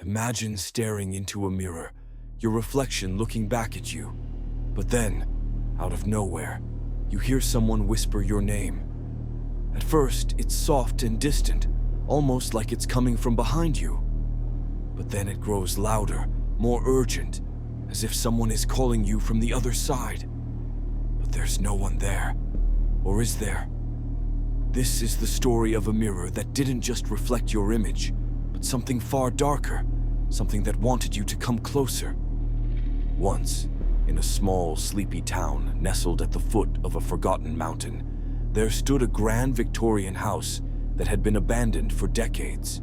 Imagine staring into a mirror, your reflection looking back at you. But then, out of nowhere, you hear someone whisper your name. At first, it's soft and distant, almost like it's coming from behind you. But then it grows louder, more urgent, as if someone is calling you from the other side. But there's no one there. Or is there? This is the story of a mirror that didn't just reflect your image, but something far darker, something that wanted you to come closer. Once, in a small, sleepy town nestled at the foot of a forgotten mountain, there stood a grand Victorian house that had been abandoned for decades.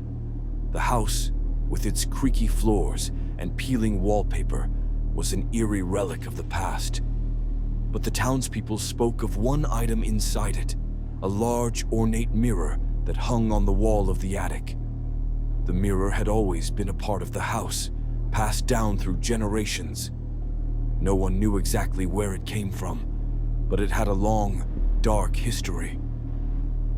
The house, with its creaky floors and peeling wallpaper, was an eerie relic of the past. But the townspeople spoke of one item inside it, a large, ornate mirror that hung on the wall of the attic. The mirror had always been a part of the house, passed down through generations. No one knew exactly where it came from, but it had a long, dark history.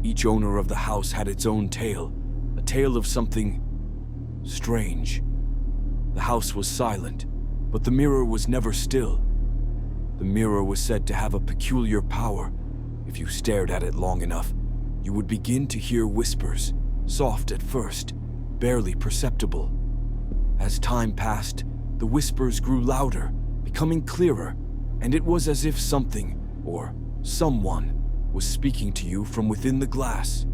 Each owner of the house had its own tale, a tale of something strange. The house was silent, but the mirror was never still. The mirror was said to have a peculiar power. If you stared at it long enough, you would begin to hear whispers, soft at first, barely perceptible. As time passed, the whispers grew louder, becoming clearer, and it was as if something, or someone, was speaking to you from within the glass.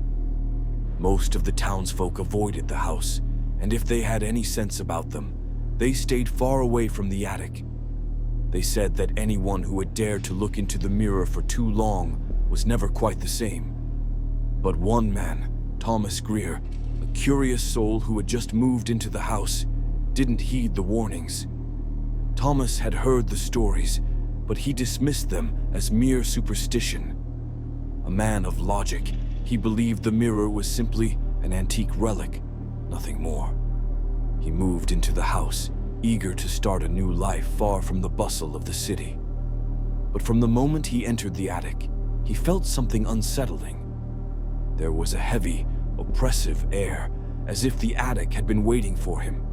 Most of the townsfolk avoided the house, and if they had any sense about them, they stayed far away from the attic. They said that anyone who had dared to look into the mirror for too long was never quite the same. But one man, Thomas Greer, a curious soul who had just moved into the house, didn't heed the warnings. Thomas had heard the stories, but he dismissed them as mere superstition. A man of logic, he believed the mirror was simply an antique relic, nothing more. He moved into the house, eager to start a new life far from the bustle of the city. But from the moment he entered the attic, he felt something unsettling. There was a heavy, oppressive air, as if the attic had been waiting for him.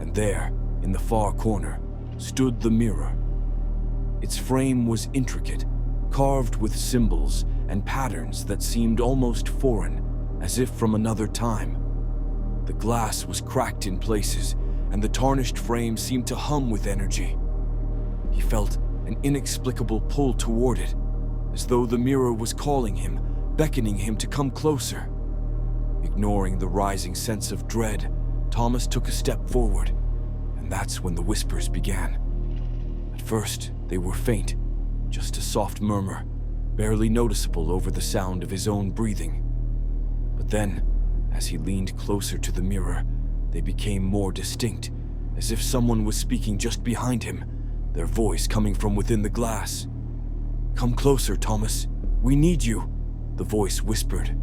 And there, in the far corner, stood the mirror. Its frame was intricate, carved with symbols and patterns that seemed almost foreign, as if from another time. The glass was cracked in places, and the tarnished frame seemed to hum with energy. He felt an inexplicable pull toward it, as though the mirror was calling him, beckoning him to come closer. Ignoring the rising sense of dread, Thomas took a step forward, and that's when the whispers began. At first, they were faint, just a soft murmur, barely noticeable over the sound of his own breathing. But then, as he leaned closer to the mirror, they became more distinct, as if someone was speaking just behind him, their voice coming from within the glass. "Come closer, Thomas. We need you," the voice whispered.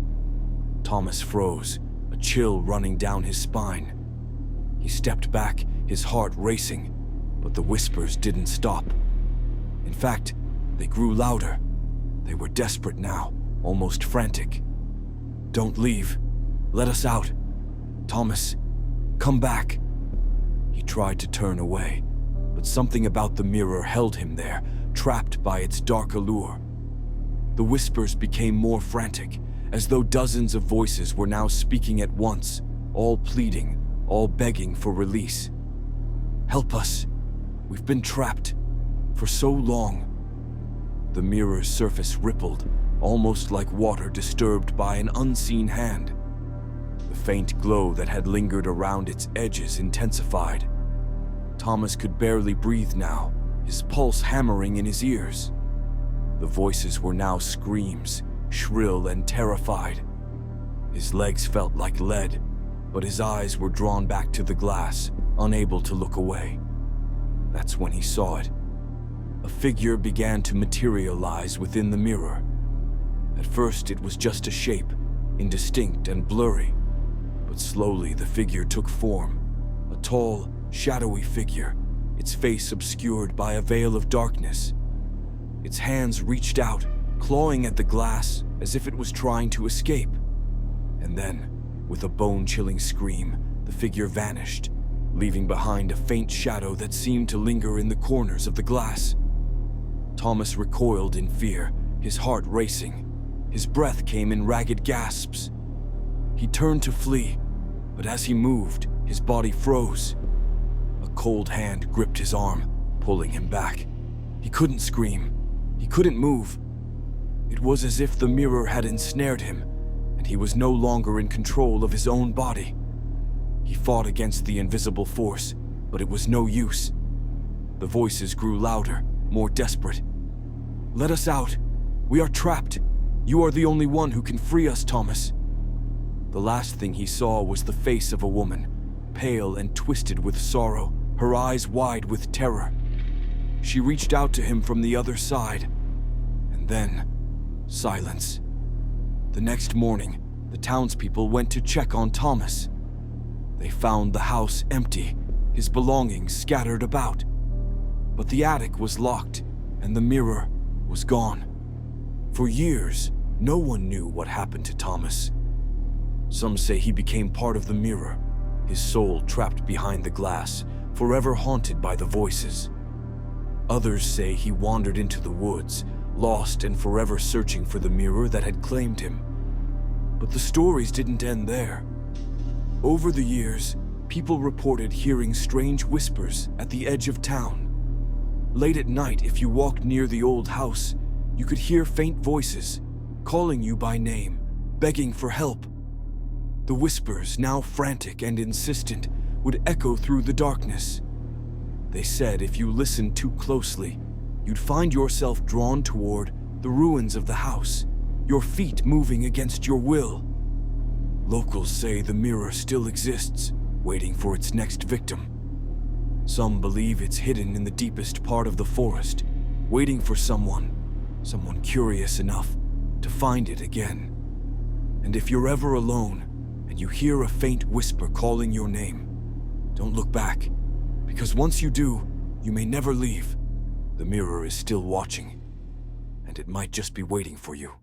Thomas froze, a chill running down his spine. He stepped back, his heart racing, but the whispers didn't stop. In fact, they grew louder. They were desperate now, almost frantic. "Don't leave. Let us out. Thomas, come back." He tried to turn away, but something about the mirror held him there, trapped by its dark allure. The whispers became more frantic, as though dozens of voices were now speaking at once, all pleading, all begging for release. "Help us. We've been trapped for so long." The mirror's surface rippled, almost like water disturbed by an unseen hand. The faint glow that had lingered around its edges intensified. Thomas could barely breathe now, his pulse hammering in his ears. The voices were now screams, shrill and terrified. His legs felt like lead, but his eyes were drawn back to the glass, unable to look away. That's when he saw it. A figure began to materialize within the mirror. At first, it was just a shape, indistinct and blurry. But slowly the figure took form, a tall, shadowy figure, its face obscured by a veil of darkness. Its hands reached out, clawing at the glass as if it was trying to escape. And then, with a bone-chilling scream, the figure vanished, leaving behind a faint shadow that seemed to linger in the corners of the glass. Thomas recoiled in fear, his heart racing. His breath came in ragged gasps. He turned to flee, but as he moved, his body froze. A cold hand gripped his arm, pulling him back. He couldn't scream. He couldn't move. It was as if the mirror had ensnared him, and he was no longer in control of his own body. He fought against the invisible force, but it was no use. The voices grew louder, more desperate. "Let us out. We are trapped. You are the only one who can free us, Thomas." The last thing he saw was the face of a woman, pale and twisted with sorrow, her eyes wide with terror. She reached out to him from the other side, and then silence. The next morning, the townspeople went to check on Thomas. They found the house empty, his belongings scattered about. But the attic was locked, and the mirror was gone. For years, no one knew what happened to Thomas. Some say he became part of the mirror, his soul trapped behind the glass, forever haunted by the voices. Others say he wandered into the woods, lost and forever searching for the mirror that had claimed him. But the stories didn't end there. Over the years, people reported hearing strange whispers at the edge of town. Late at night, if you walked near the old house, you could hear faint voices, calling you by name, begging for help. The whispers, now frantic and insistent, would echo through the darkness. They said if you listened too closely, you'd find yourself drawn toward the ruins of the house, your feet moving against your will. Locals say the mirror still exists, waiting for its next victim. Some believe it's hidden in the deepest part of the forest, waiting for someone curious enough to find it again. And if you're ever alone and you hear a faint whisper calling your name, don't look back, because once you do, you may never leave. The mirror is still watching, and it might just be waiting for you.